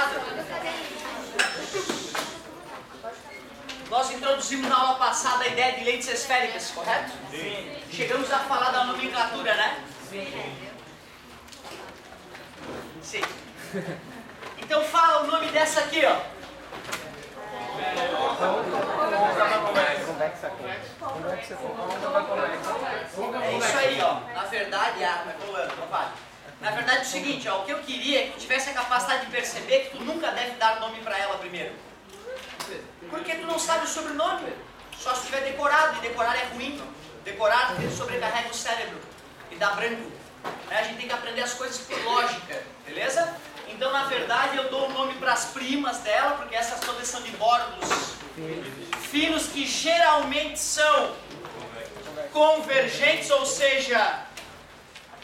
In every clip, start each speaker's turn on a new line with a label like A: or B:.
A: passada, nós introduzimos na aula passada a ideia de lentes esféricas, correto? Sim. Chegamos a falar da nomenclatura, né? Sim. Então fala o nome dessa aqui, ó. É isso aí, ó. Na verdade, na verdade é o seguinte, ó, o que eu queria é que tu tivesse a capacidade de perceber que tu nunca deve dar nome pra ela primeiro. Porque tu não sabe o sobrenome. Só se tiver decorado, e decorar é ruim. Decorar sobrecarrega o cérebro e dá branco. A gente tem que aprender as coisas por lógica, beleza? Então, na verdade, eu dou o nome para as primas dela, porque essas todas são de bordos finos que geralmente são convergentes, ou seja,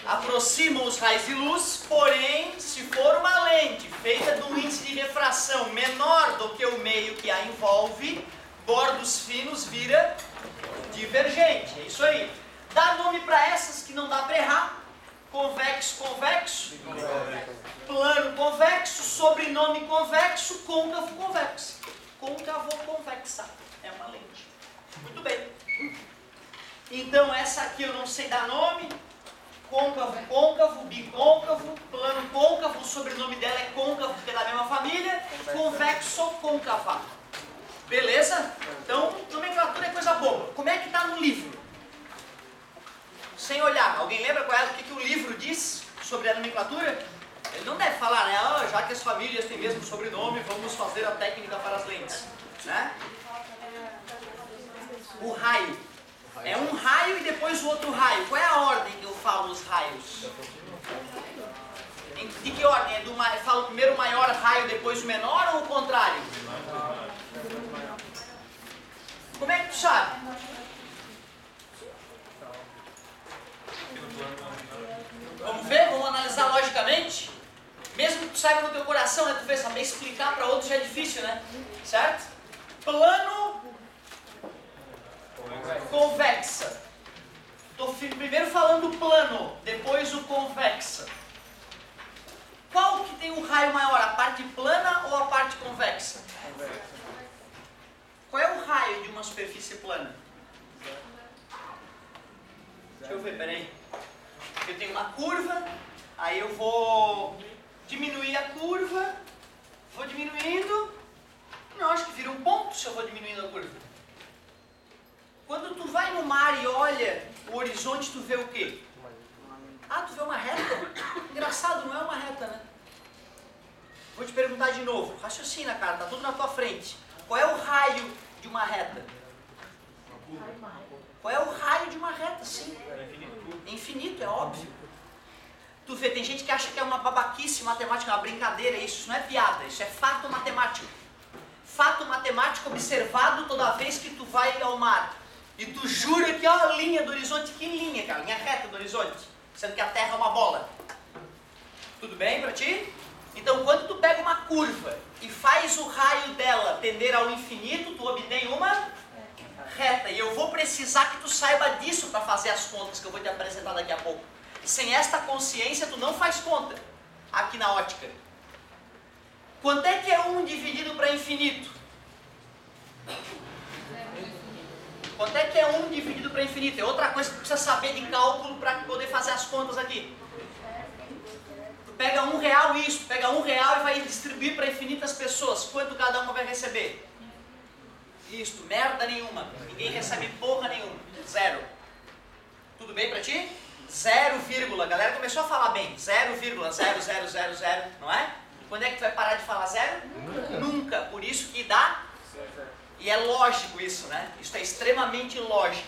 A: aproximam os raios de luz, porém, se for uma lente feita de um índice de refração menor do que o meio que a envolve, bordos finos vira divergente, é isso aí. Dá nome para essas que não dá para errar. Convexo, convexo, plano convexo, sobrenome convexo, côncavo convexo. Côncavo convexa, é uma lente. Muito bem. Então essa aqui eu não sei dar nome. Côncavo, côncavo, bicôncavo, plano côncavo, o sobrenome dela é côncavo, porque é da mesma família. Convexo, côncava. Beleza? Então, nomenclatura é coisa boa. Como é que está no livro? Sem olhar. Alguém lembra o que o livro diz sobre a nomenclatura? Ele não deve falar, né? Ah, já que as famílias têm mesmo sobrenome, vamos fazer a técnica para as lentes. Né? O raio. É um raio e depois o outro raio. Qual é a ordem que eu falo os raios? De que ordem? Eu falo primeiro o maior raio, depois o menor ou o contrário? Como é que tu sabe? Vamos ver? Vamos analisar logicamente? Mesmo que tu saiba no teu coração, né? Tu vê, saber explicar para outros já é difícil, né? Certo? Plano convexa. Estou primeiro falando plano, depois o convexa. Qual que tem o raio maior? A parte plana ou a parte convexa? Qual é o raio de uma superfície plana? Deixa eu ver, peraí. Eu tenho uma curva, aí eu vou diminuir a curva, vou diminuindo, não, acho que vira um ponto se eu vou diminuindo a curva. Quando tu vai no mar e olha o horizonte, tu vê o quê? Ah, tu vê uma reta? Engraçado, não é uma reta, né? Vou te perguntar de novo, raciocina, cara, tá tudo na tua frente. Qual é o raio de uma reta? Qual é o raio de uma reta? Sim. É infinito, é óbvio. Tu vê, tem gente que acha que é uma babaquice matemática, uma brincadeira, isso não é piada, isso é fato matemático. Fato matemático observado toda vez que tu vai ao mar. E tu jura que, ó, a linha do horizonte, que linha, cara? Linha reta do horizonte, sendo que a Terra é uma bola. Tudo bem pra ti? Então, quando tu pega uma curva e faz o raio dela tender ao infinito, tu obtém uma reta. E eu vou precisar que tu saiba disso para fazer as contas que eu vou te apresentar daqui a pouco. Sem esta consciência, tu não faz conta aqui na ótica. Quanto é que é 1 dividido para infinito? Quanto é que é 1 dividido para infinito? É outra coisa que tu precisa saber de cálculo para poder fazer as contas aqui. Tu pega R$1 isso, tu pega R$1 e vai distribuir para infinitas pessoas. Quanto cada uma vai receber? Isto, merda nenhuma. Ninguém recebe porra nenhuma. 0. Tudo bem pra ti? 0, a galera começou a falar bem. 0,0000, não é? Quando é que tu vai parar de falar 0? Nunca. Por isso que dá. E é lógico isso, né? Isso é extremamente lógico.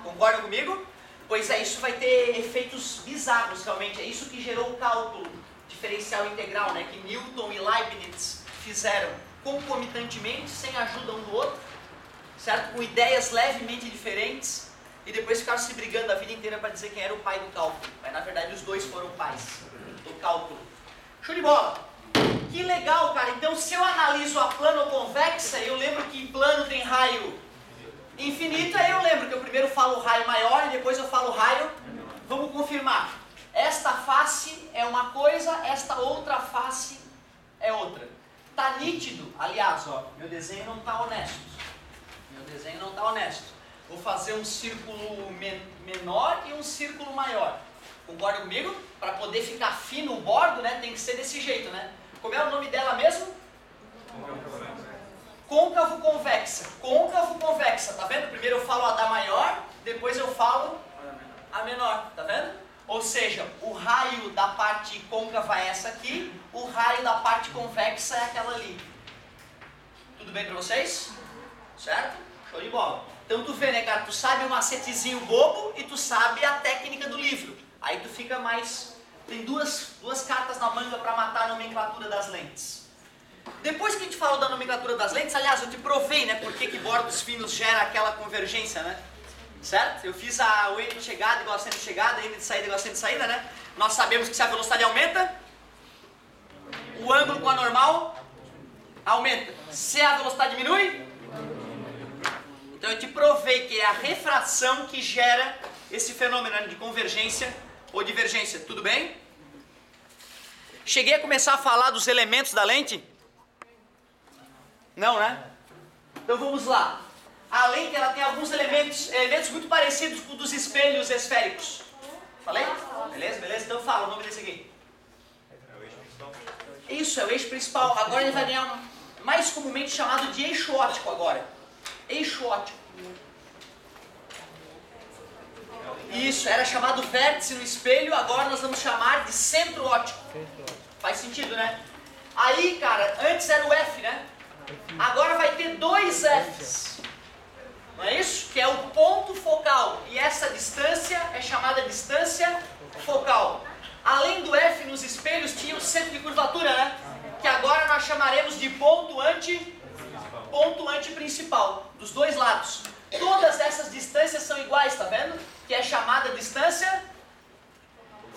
A: Concorda comigo? Pois é, isso vai ter efeitos bizarros realmente. É isso que gerou o cálculo diferencial integral, né? Que Newton e Leibniz fizeram concomitantemente, sem ajuda um do outro. Certo? Com ideias levemente diferentes, e depois ficaram se brigando a vida inteira para dizer quem era o pai do cálculo. Mas na verdade os dois foram pais do cálculo. Show de bola! Que legal, cara! Então se eu analiso a plano convexa, eu lembro que em plano tem raio infinito, aí eu lembro que eu primeiro falo o raio maior e depois eu falo o raio. Vamos confirmar. Esta face é uma coisa, esta outra face é outra. Tá nítido? Aliás, ó, meu desenho não tá honesto. Meu desenho não tá honesto. Vou fazer um círculo menor e um círculo maior. Concorda comigo? Para poder ficar fino o bordo, né, tem que ser desse jeito, né? Como é o nome dela mesmo? Côncavo convexa. Côncavo convexa, tá vendo? Primeiro eu falo a da maior, depois eu falo a menor, tá vendo? Ou seja, o raio da parte côncava é essa aqui, o raio da parte convexa é aquela ali. Tudo bem pra vocês? Certo? Show de bola. Então tu vê, né, cara? Tu sabe um macetezinho bobo e tu sabe a técnica do livro. Aí tu fica mais... Tem duas cartas na manga para matar a nomenclatura das lentes. Depois que a gente falou da nomenclatura das lentes, aliás, eu te provei, né, por que bordos finos gera aquela convergência, né? Certo? Eu fiz o N de chegada igual a C de chegada, N de saída igual a C de saída, né? Nós sabemos que se a velocidade aumenta, o ângulo com a normal aumenta. Se a velocidade diminui, então eu te provei que é a refração que gera esse fenômeno, né, de convergência ou divergência. Tudo bem? Cheguei a começar a falar dos elementos da lente? Não, né? Então vamos lá. A lente ela tem alguns elementos muito parecidos com os dos espelhos esféricos. Falei? Beleza, beleza? Então fala o nome desse aqui.
B: É o eixo principal.
A: Isso, é o eixo principal. Agora ele vai ganhar mais comumente chamado de eixo óptico agora. Eixo óptico. Isso, era chamado vértice no espelho, agora nós vamos chamar de centro óptico. Faz sentido, né? Aí, cara, antes era o F, né? Agora vai ter dois Fs. Não é isso? Que é o ponto focal. E essa distância é chamada distância focal. Além do F nos espelhos tinha o centro de curvatura, né? Que agora nós chamaremos de ponto antiprincipal, dos dois lados. Todas essas distâncias são iguais, tá vendo? Que é chamada distância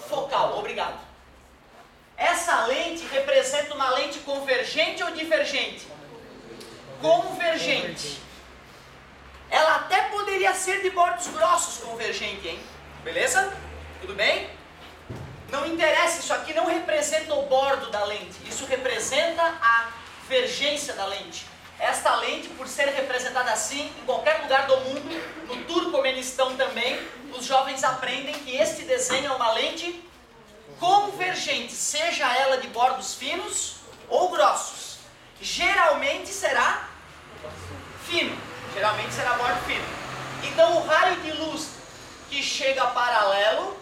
A: focal. Obrigado. Essa lente representa uma lente convergente ou divergente? Convergente. Ela até poderia ser de bordos grossos convergente, hein? Beleza? Tudo bem? Não interessa, isso aqui não representa o bordo da lente. Isso representa a vergência da lente. Esta lente, por ser representada assim, em qualquer lugar do mundo, no Turcomenistão também, os jovens aprendem que este desenho é uma lente convergente, seja ela de bordos finos ou grossos. Geralmente será fino, geralmente será bordo fino. Então o raio de luz que chega paralelo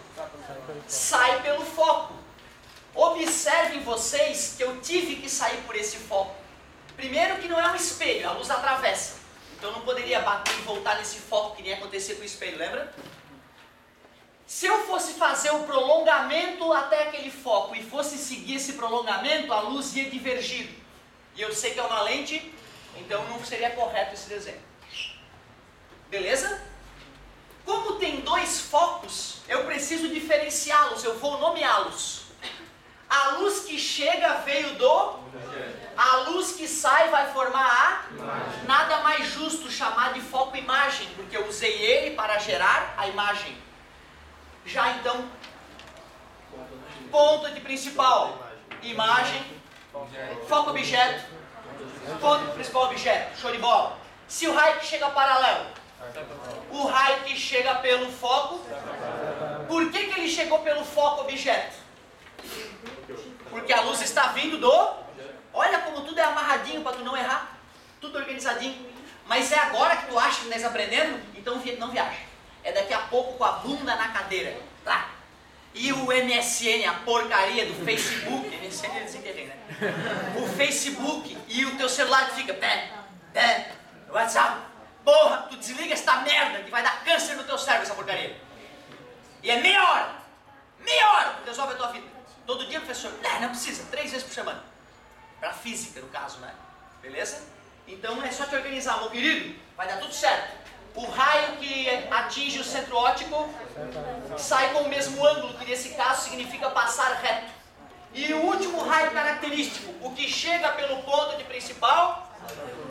A: sai pelo foco. Observem vocês que eu tive que sair por esse foco. Primeiro que não é um espelho, a luz atravessa. Então não poderia bater e voltar nesse foco que nem acontecia com o espelho, lembra? Se eu fosse fazer o prolongamento até aquele foco e fosse seguir esse prolongamento, a luz ia divergir. E eu sei que é uma lente, então não seria correto esse desenho. Beleza? Como tem dois focos, eu preciso diferenciá-los, eu vou nomeá-los. A luz que chega veio do... A luz que sai vai formar a... Nada mais justo chamar de foco imagem, porque eu usei ele para gerar a imagem. Já então, ponto de principal, imagem, foco objeto, ponto principal objeto, show de bola. Se o raio que chega paralelo, o raio que chega pelo foco, por que ele chegou pelo foco objeto? Porque a luz está vindo do... Olha como tudo é amarradinho para tu não errar, tudo organizadinho. Mas é agora que tu acha que estás aprendendo? Então não viaja. É daqui a pouco com a bunda na cadeira. Tá? E o MSN, a porcaria do Facebook, MSN eles entendem, né? O Facebook e o teu celular fica WhatsApp. Porra, tu desliga esta merda que vai dar câncer no teu cérebro essa porcaria. E é meia hora que resolve a tua vida. Todo dia, professor? Não precisa, 3 vezes por semana. Para física, no caso, né? Beleza? Então é só te organizar, meu querido. Vai dar tudo certo. O raio que atinge o centro óptico sai com o mesmo ângulo, que nesse caso significa passar reto. E o último raio característico, o que chega pelo ponto de principal,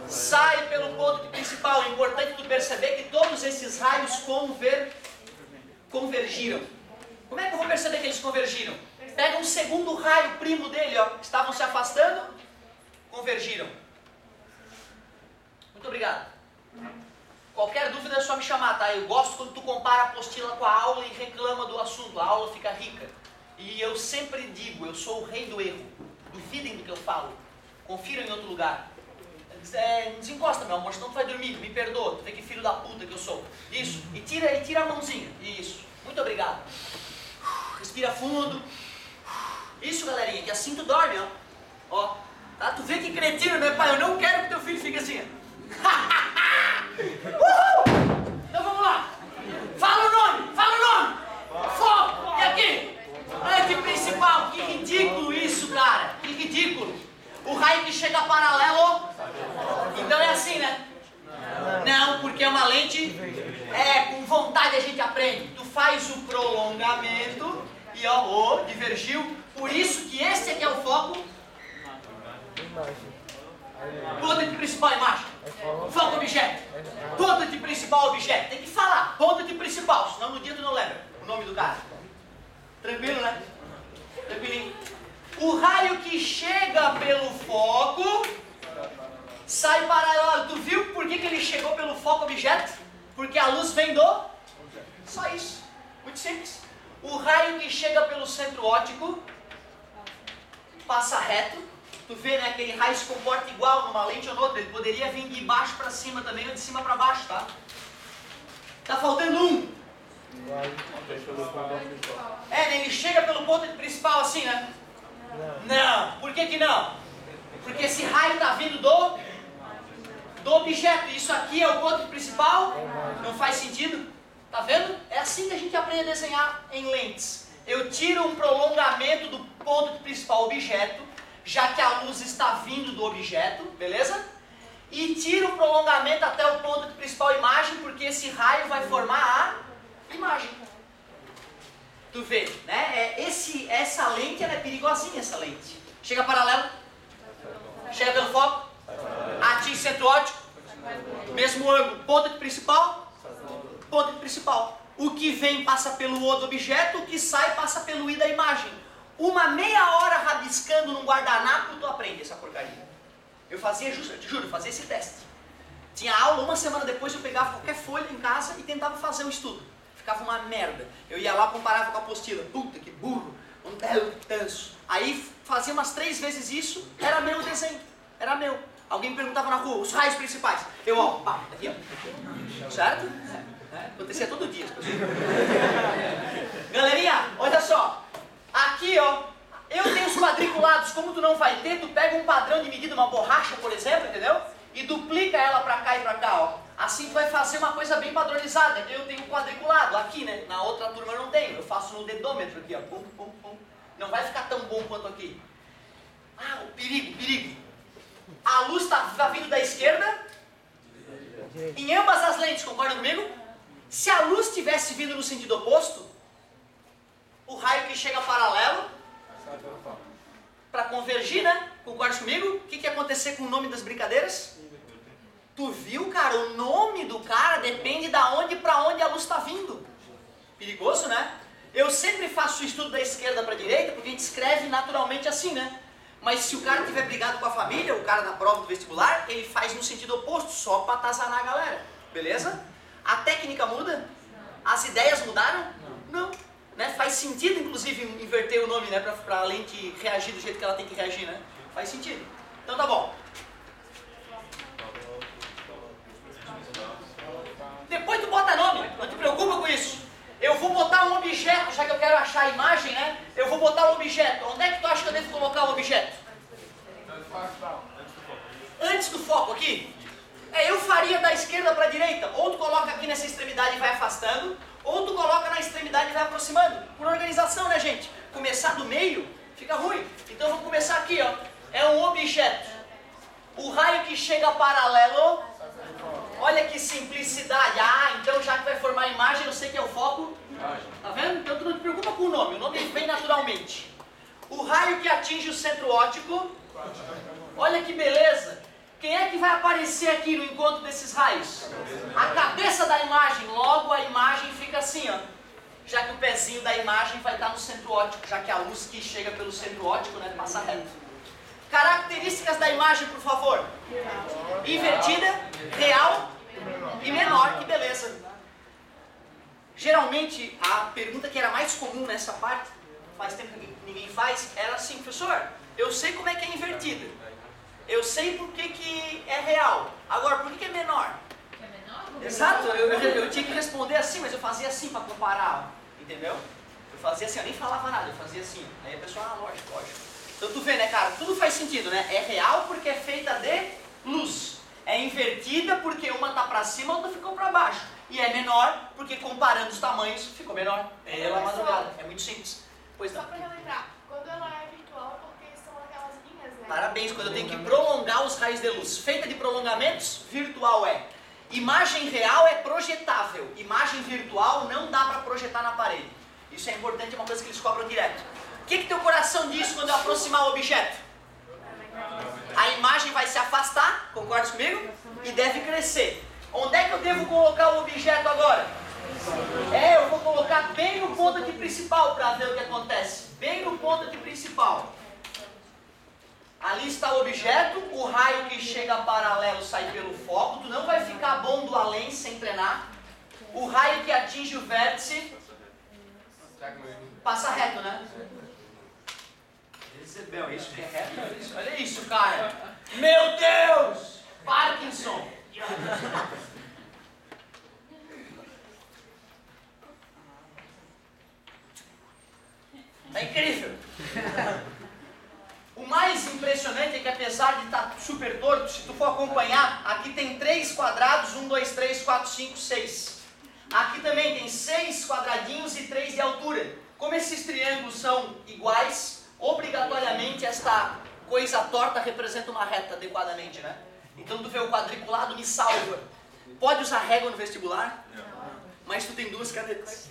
A: sai pelo ponto de principal. É importante tu perceber que todos esses raios convergiram. Como é que eu vou perceber que eles convergiram? Pega um segundo raio primo dele, ó, estavam se afastando, convergiram. convergiram? Muito obrigado. Qualquer dúvida é só me chamar, tá? Eu gosto quando tu compara a apostila com a aula e reclama do assunto. A aula fica rica. E eu sempre digo, eu sou o rei do erro. Duvidem do que eu falo. Confiram em outro lugar. Desencosta, meu amor, senão tu vai dormir. Me perdoa, tu vê que filho da puta que eu sou. Isso. E tira a mãozinha. Isso. Muito obrigado. Respira fundo. Isso, galerinha, que assim tu dorme, ó. Ó. Tá? Tu vê que cretino, né, pai? Eu não quero que teu filho fique assim, ó. Então vamos lá. Fala o nome. Foco. E aqui? Ante principal. Que ridículo isso, cara. Que ridículo. O raio que chega paralelo. Então é assim, né? Não, porque é uma lente. Com vontade a gente aprende. Tu faz o prolongamento e ó, divergiu. Por isso que esse aqui é o foco. Ponto de principal imagem. Foco objeto. Ponto de principal objeto. Tem que falar. Ponto de principal. Senão no dia tu não lembra o nome do cara. Tranquilo, né? Tranquilinho. O raio que chega pelo foco sai paralelo. Tu viu por que ele chegou pelo foco objeto? Porque a luz vem do... Só isso. Muito simples. O raio que chega pelo centro óptico passa reto. Tu vê, né, que aquele raio se comporta igual numa lente ou noutra. Ele poderia vir de baixo para cima também ou de cima para baixo, tá? Tá faltando um. Ele chega pelo ponto principal assim, né? Não. Por que não? Porque esse raio tá vindo do objeto. Isso aqui é o ponto principal? Não faz sentido? Tá vendo? É assim que a gente aprende a desenhar em lentes. Eu tiro um prolongamento do ponto principal objeto, já que a luz está vindo do objeto, beleza? E tiro o prolongamento até o ponto principal imagem, porque esse raio vai formar a imagem. Tu vê, né? Essa lente, ela é perigosinha, essa lente. Chega paralelo, chega pelo foco, atinge centro óptico, mesmo ângulo, ponto principal, ponto principal. O que vem passa pelo O do objeto, o que sai passa pelo I da imagem. Uma meia hora rabiscando num guardanapo, tu aprende essa porcaria. Eu fazia, te juro, eu fazia esse teste. Tinha aula, uma semana depois eu pegava qualquer folha em casa e tentava fazer um estudo. Ficava uma merda. Eu ia lá, comparava com a apostila. Puta, que burro. Um belo tanso. Aí fazia umas 3 vezes isso, era meu o desenho. Era meu. Alguém me perguntava na rua, os raios principais. Eu, ó, pá, aqui, ó. Certo? Acontecia todo dia. Galerinha, olha só. Aqui, ó, eu tenho os quadriculados. Como tu não vai ter, tu pega um padrão de medida, uma borracha, por exemplo, entendeu? E duplica ela pra cá e pra cá, ó. Assim tu vai fazer uma coisa bem padronizada. Eu tenho um quadriculado aqui, né? Na outra turma eu não tenho. Eu faço no dedômetro aqui, ó. Pum, pum, pum. Não vai ficar tão bom quanto aqui. O perigo. A luz tá vindo da esquerda. Em ambas as lentes, concordam comigo? Se a luz tivesse vindo no sentido oposto, o raio que chega paralelo, para convergir, né? Concorda comigo? O que ia acontecer com o nome das brincadeiras? Tu viu, cara? O nome do cara depende da onde para onde a luz está vindo. Perigoso, né? Eu sempre faço o estudo da esquerda para a direita, porque a gente escreve naturalmente assim, né? Mas se o cara tiver brigado com a família, o cara da prova do vestibular, ele faz no sentido oposto, só para atazanar a galera. Beleza? A técnica muda? As ideias mudaram? Não. Né? Faz sentido, inclusive, inverter o nome, né? Para a lente reagir do jeito que ela tem que reagir, né? Faz sentido. Então tá bom. Depois tu bota nome, não te preocupa com isso. Eu vou botar um objeto, já que eu quero achar a imagem, né? Eu vou botar um objeto. Onde é que tu acha que eu devo colocar o objeto? Antes do foco aqui? Eu faria da esquerda para a direita. Ou tu coloca aqui nessa extremidade e vai afastando, ou tu coloca na extremidade e vai aproximando. Por organização, né, gente? Começar do meio fica ruim. Então eu vou começar aqui, ó. É um objeto. O raio que chega paralelo. Olha que simplicidade. Então já que vai formar a imagem, eu sei que é o foco. Tá vendo? Então tu não te preocupa com o nome vem naturalmente. O raio que atinge o centro óptico. Olha que beleza. Quem é que vai aparecer aqui no encontro desses raios? A cabeça da imagem. Logo a imagem fica assim, ó. Já que o pezinho da imagem vai estar no centro óptico, já que a luz que chega pelo centro óptico, né, passa reto. Características da imagem, por favor. Invertida, real e menor, que beleza. Geralmente, a pergunta que era mais comum nessa parte, faz tempo que ninguém faz, era assim: professor, eu sei como é que é invertida. Eu sei por que é real. Agora, por que é menor?
C: É menor?
A: Exato, eu tinha que responder assim, mas eu fazia assim para comparar, entendeu? Eu fazia assim, eu nem falava nada, eu fazia assim. Aí a pessoa, lógico. Então tu vê, né, cara, tudo faz sentido, né? É real porque é feita de luz. É invertida porque uma tá para cima, a outra ficou para baixo. E é menor porque comparando os tamanhos ficou menor. Pela madrugada. É muito simples. Pois não.
D: Só para relembrar, quando ela é virtual é porque são aquelas linhas, né?
A: Parabéns, quando eu tenho que prolongar os raios de luz. Feita de prolongamentos, virtual é. Imagem real é projetável. Imagem virtual não dá para projetar na parede. Isso é importante, é uma coisa que eles cobram direto. O que teu coração diz quando eu aproximar o objeto? A imagem vai se afastar, concorda comigo? E deve crescer. Onde é que eu devo colocar o objeto agora? Eu vou colocar bem no ponto aqui principal para ver o que acontece. Bem no ponto aqui principal. Ali está o objeto, o raio que chega paralelo sai pelo foco. Tu não vai ficar bom do além sem treinar. O raio que atinge o vértice passa reto, né? Recebeu, isso que é reto? Olha isso, cara. Meu Deus! Parkinson! É incrível! O mais impressionante é que apesar de estar super torto, se tu for acompanhar, aqui tem 3 quadrados, 1, 2, 3, 4, 5, 6. Aqui também tem 6 quadradinhos e 3 de altura. Como esses triângulos são iguais, obrigatoriamente esta coisa torta representa uma reta adequadamente, né? Então tu vê o quadriculado me salva. Pode usar régua no vestibular? Mas tu tem 2 canetas.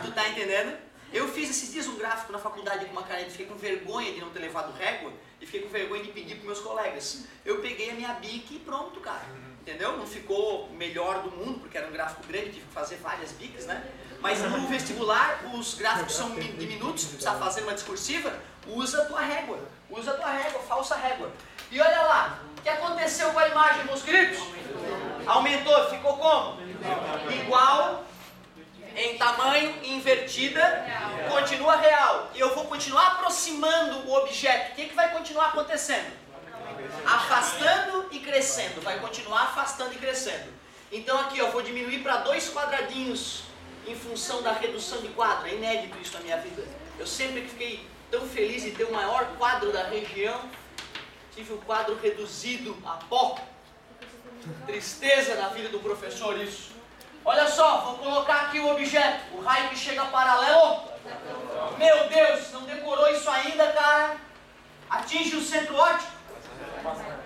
A: Tu tá entendendo? Eu fiz esses dias um gráfico na faculdade com uma caneta, fiquei com vergonha de não ter levado régua e fiquei com vergonha de pedir para meus colegas. Eu peguei a minha bic e pronto, cara. Entendeu? Não ficou melhor do mundo, porque era um gráfico grande, tive que fazer várias bics, né? Mas no vestibular, os gráficos são diminutos, tu precisa fazer uma discursiva, usa a tua régua, falsa régua. E olha lá, o que aconteceu com a imagem, meus queridos? Aumentou, ficou como? Igual em tamanho, invertida, continua real. E eu vou continuar aproximando o objeto. O que vai continuar acontecendo? Afastando e crescendo. Vai continuar afastando e crescendo. Então aqui eu vou diminuir para 2 quadradinhos em função da redução de quadro. É inédito isso na minha vida. Eu sempre fiquei tão feliz de ter o maior quadro da região. Tive o quadro reduzido a pó. Tristeza na vida do professor isso. Olha só, vou colocar aqui o objeto, o raio que chega paralelo. Meu Deus, não decorou isso ainda, cara? Atinge o centro óptico.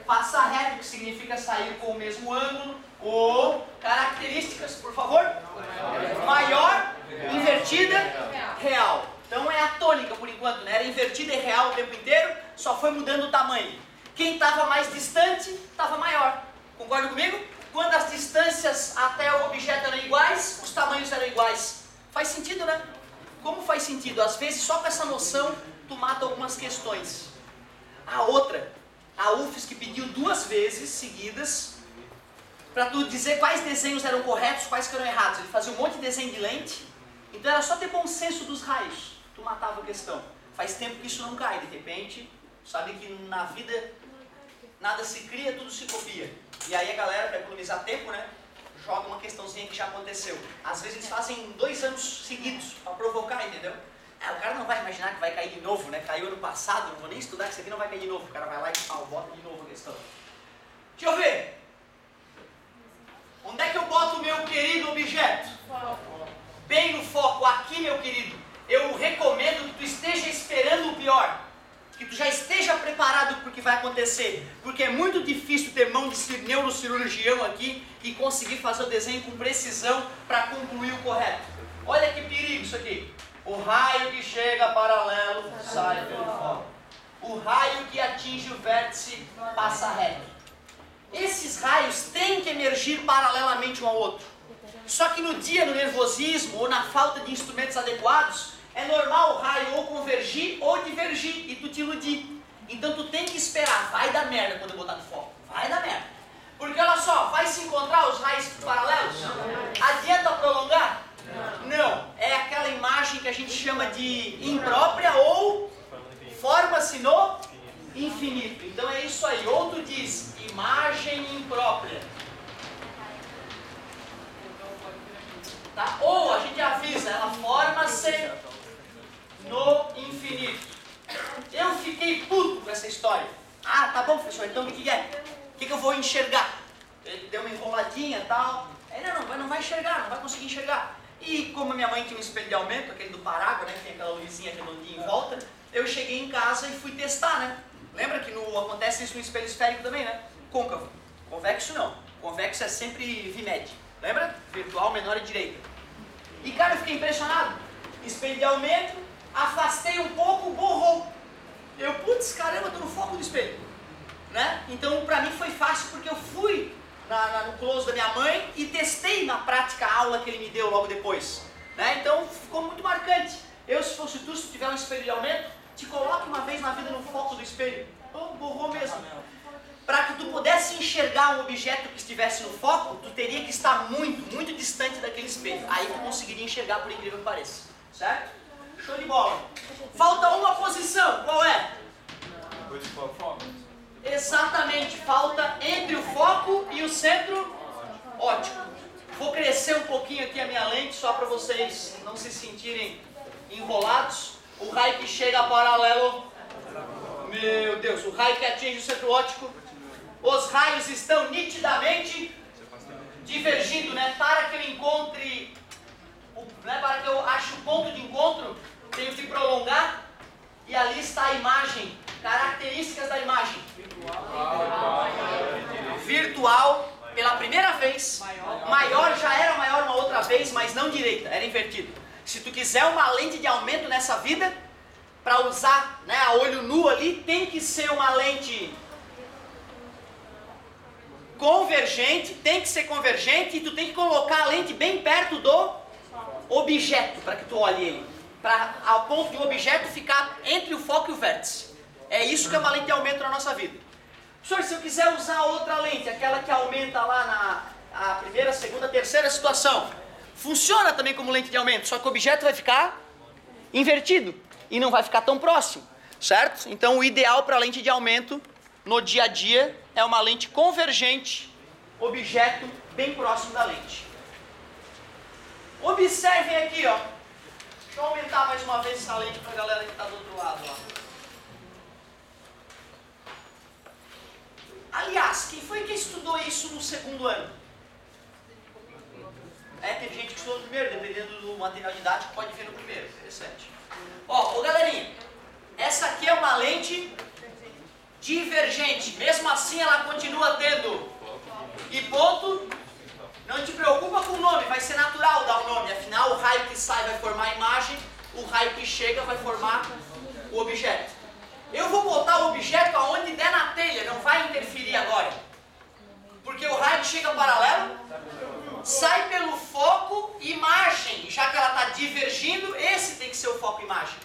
A: Passa reto, que significa sair com o mesmo ângulo. Ou características, por favor. Maior, invertida, real. Então é a tônica por enquanto, né? Era invertida e real o tempo inteiro, só foi mudando o tamanho. Quem estava mais distante, estava maior. Concorda comigo? Quando as distâncias até o objeto eram iguais, os tamanhos eram iguais. Faz sentido, né? Como faz sentido? Às vezes, só com essa noção, tu mata algumas questões. A outra, a UFSC pediu 2 vezes seguidas para tu dizer quais desenhos eram corretos, quais que eram errados. Ele fazia um monte de desenho de lente, então era só ter bom senso dos raios. Tu matava a questão. Faz tempo que isso não cai, de repente, sabe que na vida nada se cria, tudo se copia. E aí a galera, para economizar tempo, né, joga uma questãozinha que já aconteceu. Às vezes eles fazem 2 anos seguidos, para provocar, entendeu? O cara não vai imaginar que vai cair de novo, né? Caiu ano passado, não vou nem estudar, que isso aqui não vai cair de novo. O cara vai lá e bota de novo a questão. Deixa eu ver. Onde é que eu boto o meu querido objeto? Bem no foco, aqui, meu querido. Eu recomendo que tu esteja esperando o pior. Que tu já esteja preparado para o que vai acontecer, porque é muito difícil ter mão de neurocirurgião aqui e conseguir fazer o desenho com precisão para concluir o correto. Olha que perigo isso aqui. O raio que chega paralelo sai pelo foco. O raio que atinge o vértice passa reto. Esses raios têm que emergir paralelamente um ao outro. Só que no dia, no nervosismo ou na falta de instrumentos adequados, é normal o raio ou convergir ou divergir e tu te iludir. Então tu tem que esperar, vai dar merda quando eu botar no foco, vai dar merda. Porque olha só, vai se encontrar os raios paralelos? Adianta prolongar? Não, é aquela imagem que a gente chama de imprópria ou forma-se no infinito. Então é isso aí, ou tu diz imagem imprópria. Tá? Ou a gente avisa, ela forma-se no infinito. Eu fiquei puto com essa história. Ah, tá bom, professor, então o que é? O que eu vou enxergar? Ele deu uma enroladinha e tal. Ele não vai enxergar, não vai conseguir enxergar. E como minha mãe tinha um espelho de aumento, aquele do Parágua, né, que tem aquela luzinha redondinha em volta, eu cheguei em casa e fui testar, né? Lembra que acontece isso no espelho esférico também, né? Côncavo. Convexo não. Convexo é sempre VMED. Lembra? Virtual, menor e direita. E cara, eu fiquei impressionado. Espelho de aumento, afastei um pouco, borrou. Eu, putz, caramba, tô no foco do espelho. Né? Então pra mim foi fácil porque eu fui no close da minha mãe e testei na prática a aula que ele me deu logo depois. Né? Então ficou muito marcante. Eu, se fosse tu, se tiver um espelho de aumento, te coloque uma vez na vida no foco do espelho. Oh, borrou mesmo. Para que tu pudesse enxergar um objeto que estivesse no foco, tu teria que estar muito, muito distante daquele espelho. Aí tu conseguiria enxergar, por incrível que pareça. Certo? Show de bola. Falta uma posição. Qual é?
B: Depois do foco.
A: Exatamente. Falta entre o foco e o centro óptico. Vou crescer um pouquinho aqui a minha lente, só para vocês não se sentirem enrolados. O raio que chega paralelo. Meu Deus, o raio que atinge o centro óptico. Os raios estão nitidamente divergindo, né? Para que eu encontre, né? Para que eu ache o ponto de encontro, tenho que prolongar. E ali está a imagem, características da imagem. Virtual, pela primeira vez. Maior já era maior uma outra vez, mas não direita, era invertido. Se tu quiser uma lente de aumento nessa vida, para usar, né, a olho nu ali, tem que ser uma lente convergente, tem que ser convergente e tu tem que colocar a lente bem perto do objeto para que tu olhe ele, ao ponto de o objeto ficar entre o foco e o vértice. É isso que é uma lente de aumento na nossa vida. Professor, se eu quiser usar outra lente, aquela que aumenta lá na primeira, segunda, terceira situação, funciona também como lente de aumento, só que o objeto vai ficar invertido e não vai ficar tão próximo, certo? Então o ideal para lente de aumento no dia a dia é uma lente convergente, objeto bem próximo da lente. Observem aqui, ó. Deixa eu aumentar mais uma vez essa lente para a galera que está do outro lado, ó. Aliás, quem foi que estudou isso no segundo ano? Teve gente que estudou no primeiro, dependendo do material didático, pode ver no primeiro. Interessante. Ó, galerinha, essa aqui é uma lente divergente. Mesmo assim, ela continua tendo e ponto. Não te preocupa com o nome, vai ser natural dar o nome. Afinal, o raio que sai vai formar a imagem, o raio que chega vai formar o objeto. Eu vou botar o objeto aonde der na telha, não vai interferir agora. Porque o raio que chega paralelo sai pelo foco imagem. Já que ela está divergindo, esse tem que ser o foco imagem.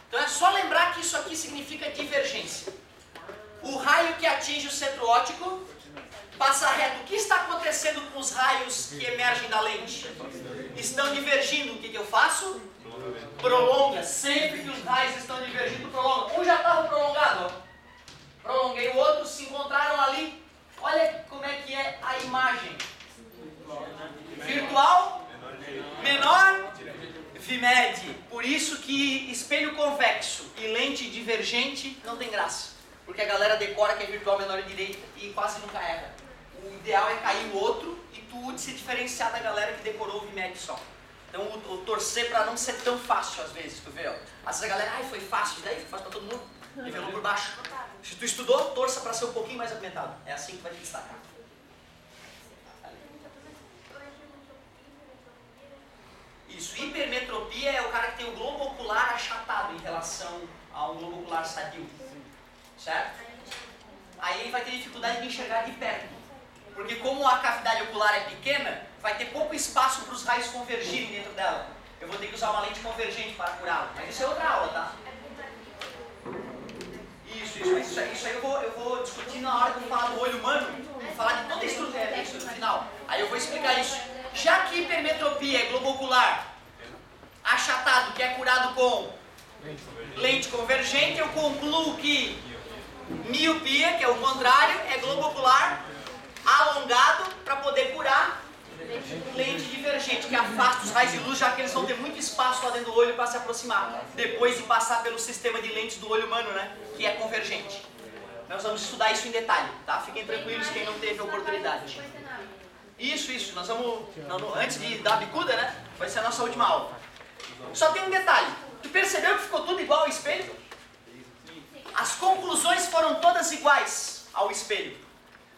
A: Então é só lembrar que isso aqui significa divergência. O raio que atinge o centro óptico passa reto. O que está acontecendo com os raios que emergem da lente? Estão divergindo. O que eu faço? Prolonga. Sempre que os raios estão divergindo, prolonga. Um já estava prolongado. Ó. Prolonguei o outro, se encontraram ali. Olha como é que é a imagem. Virtual, menor, VMED. Por isso que espelho convexo e lente divergente não tem graça. Porque a galera decora que é virtual, menor e direita e quase nunca erra. O ideal é cair o outro e tu se diferenciar da galera que decorou o VMED só. Então o torcer para não ser tão fácil às vezes, tu vê, ó. Às vezes a galera, ai, foi fácil, daí foi fácil para todo mundo, nivelou por baixo. Se tu estudou, torça para ser um pouquinho mais apimentado. É assim que vai te destacar. Isso, hipermetropia é o cara que tem o globo ocular achatado em relação a um globo ocular sadio. Certo? Aí ele vai ter dificuldade de enxergar de perto. Porque como a cavidade ocular é pequena, vai ter pouco espaço para os raios convergirem dentro dela. Eu vou ter que usar uma lente convergente para curá-la. Mas isso é outra aula, tá? Isso. Isso aí eu vou discutir na hora que eu falar do olho humano, vou falar de toda a estrutura disso no final. Aí eu vou explicar isso. Já que hipermetropia é globo ocular achatado, que é curado com lente convergente, eu concluo que miopia, que é o contrário, é globo ocular alongado para poder curar lente divergente, que afasta os raios de luz, já que eles vão ter muito espaço lá dentro do olho para se aproximar, depois de passar pelo sistema de lentes do olho humano, né, que é convergente. Nós vamos estudar isso em detalhe, tá? Fiquem tranquilos quem não teve a oportunidade. Isso, nós vamos, antes de dar a bicuda, né, vai ser a nossa última aula. Só tem um detalhe, tu percebeu que ficou tudo igual ao espelho? As conclusões foram todas iguais ao espelho.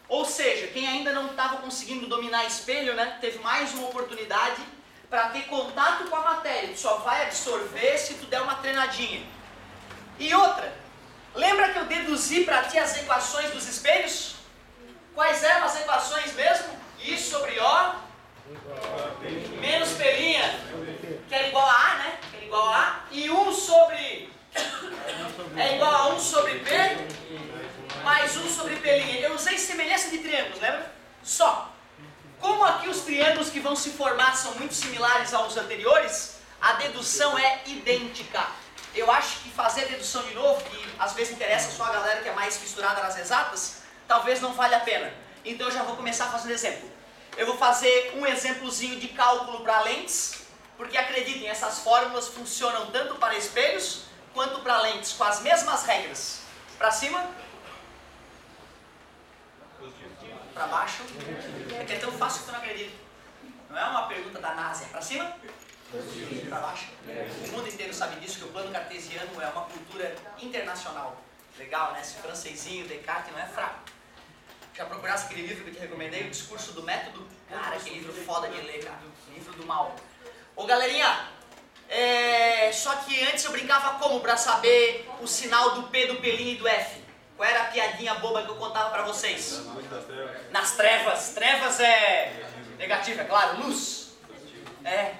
A: Ou seja, quem ainda não estava conseguindo dominar espelho, né, teve mais uma oportunidade para ter contato com a matéria. Tu só vai absorver se tu der uma treinadinha. E outra, lembra que eu deduzi para ti as equações dos espelhos? Quais eram as equações mesmo? I sobre O menos P', que era igual a A, né? Que era igual a A. E 1 sobre... é igual a 1 sobre P mais 1 sobre P'. Eu usei semelhança de triângulos, lembra? Só. Como aqui os triângulos que vão se formar são muito similares aos anteriores, a dedução é idêntica. Eu acho que fazer dedução de novo, que às vezes interessa só a galera que é mais fissurada nas exatas, talvez não valha a pena. Então eu já vou começar fazendo exemplo. Eu vou fazer um exemplozinho de cálculo para lentes, porque acreditem, essas fórmulas funcionam tanto para espelhos quanto para lentes, com as mesmas regras. Para cima? Para baixo? É que é tão fácil que tu não acredita. Não é uma pergunta da NASA, é para cima? Para baixo? O mundo inteiro sabe disso, que o plano cartesiano é uma cultura internacional. Legal, né? Esse francesinho, Descartes, não é fraco. Já procurasse aquele livro que eu te recomendei, O Discurso do Método? Cara, que livro foda de ler, cara. Livro do mal. Ô, galerinha, só que antes eu brincava como para saber o sinal do P, do P' e do F? Qual era a piadinha boba que eu contava para vocês? Nas trevas. Trevas é negativo, é claro. Luz.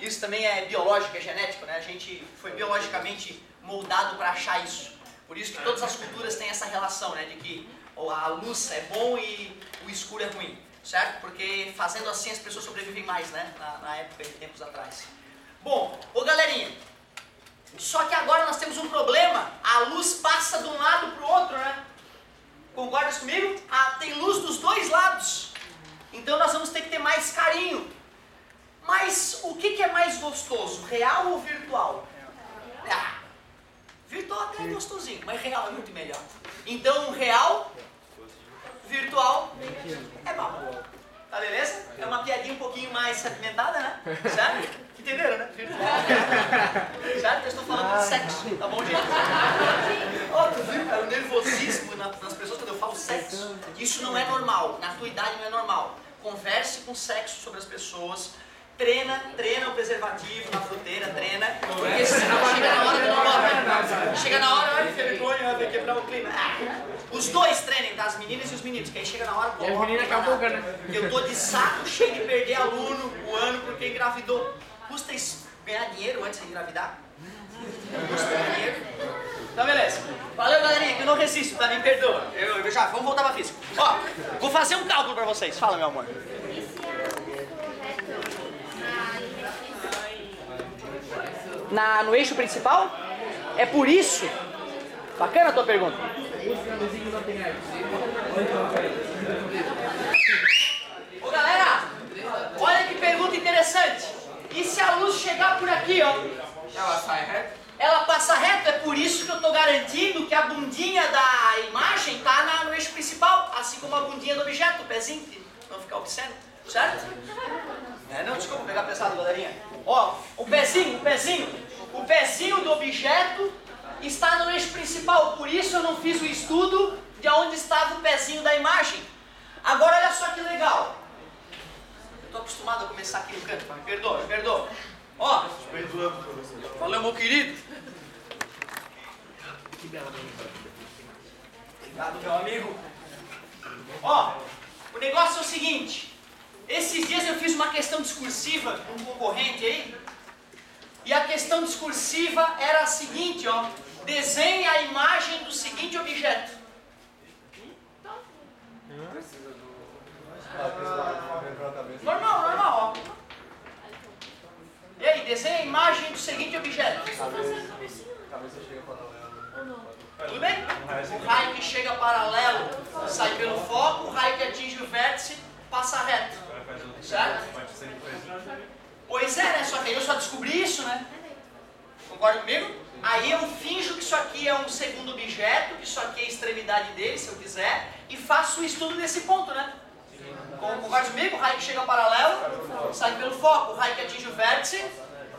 A: Isso também é biológico, é genético, né? A gente foi biologicamente moldado para achar isso. Por isso que todas as culturas têm essa relação, né? De que a luz é bom e o escuro é ruim, certo? Porque fazendo assim as pessoas sobrevivem mais, né? Na época de tempos atrás. Bom, galerinha, só que agora nós temos um problema. A luz passa de um lado para o outro, né? Concordas comigo? Tem luz dos dois lados. Então nós vamos ter que ter mais carinho. Mas o que é mais gostoso? Real ou virtual? Virtual até é gostosinho, mas real é muito melhor. Então real, virtual é mal. Tá beleza? É uma piadinha um pouquinho mais sedimentada, né? Certo? Entenderam, né? Virtual. Certo? Eu estou falando de sexo, tá bom, gente? Tu viu, cara, o nervosismo nas pessoas quando eu falo sexo. Isso não é normal, na tua idade não é normal. Converse com sexo sobre as pessoas. Treina o preservativo na fruteira, treina. Porque senão chega na hora que não gosta. Chega na hora, ai, vergonha, vai quebrar o clima. Os dois treinem, tá? As meninas e os meninos, que aí chega na hora,
C: e a menina acabou, né?
A: Eu tô de saco cheio de perder aluno o ano porque engravidou. Custa ganhar dinheiro antes de engravidar? Custa dinheiro. Então beleza. Valeu, galerinha, que eu não resisto, tá? Me perdoa. Vamos voltar pra física. Ó, vou fazer um cálculo pra vocês. Fala, meu amor. No eixo principal? É por isso? Bacana a tua pergunta. Ô galera, olha que pergunta interessante. E se a luz chegar por aqui, ó?
C: Ela sai reto?
A: Ela passa reto, é por isso que eu estou garantindo que a bundinha da imagem está no eixo principal, assim como a bundinha do objeto, o pezinho, pra não ficar obsceno, certo? Não, desculpa pegar pesado, galerinha. Ó, o pezinho do objeto está no eixo principal, por isso eu não fiz o estudo de onde estava o pezinho da imagem. Agora olha só que legal. Eu estou acostumado a começar aqui no canto, mas me perdoa. Ó, valeu, meu querido. Obrigado, meu amigo. Ó, o negócio é o seguinte. Esses dias eu fiz uma questão discursiva com um concorrente aí. E a questão discursiva era a seguinte, ó. Desenhe a imagem do seguinte objeto.
C: precisa do...
A: Normal, normal, ó. E aí, desenha a imagem do seguinte objeto.
B: Cabeça chega paralelo.
A: Tudo bem? O raio que chega paralelo sai pelo foco, o raio que atinge o vértice passa reto. Certo? Pois é, né? Só que aí eu só descobri isso, né? Concorda comigo? Aí eu finjo que isso aqui é um segundo objeto, que isso aqui é a extremidade dele, se eu quiser, e faço o estudo desse ponto, né? Concorda comigo? O raio que chega paralelo sai pelo foco, o raio que atinge o vértice,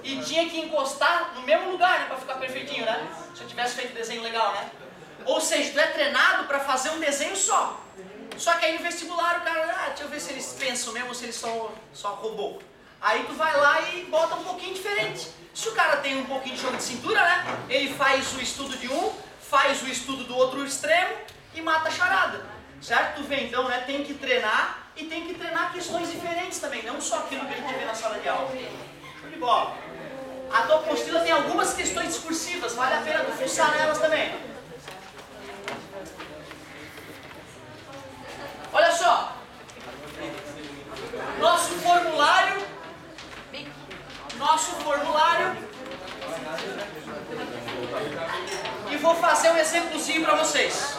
A: e tinha que encostar no mesmo lugar, né? Pra ficar perfeitinho, né? Se eu tivesse feito desenho legal, né? Ou seja, tu é treinado para fazer um desenho só. Só que aí no vestibular o cara, deixa eu ver se eles pensam mesmo ou se eles só robô. Aí tu vai lá e bota um pouquinho diferente. Se o cara tem um pouquinho de jogo de cintura, né? Ele faz o estudo de um, faz o estudo do outro extremo e mata a charada. Certo? Tu vê então, né? Tem que treinar e tem que treinar questões diferentes também, não só aquilo que a gente vê na sala de aula. Show de bola. A tua apostila tem algumas questões discursivas, vale a pena tu fuçar nelas também. Olha só, nosso formulário, e vou fazer um exemplozinho para vocês.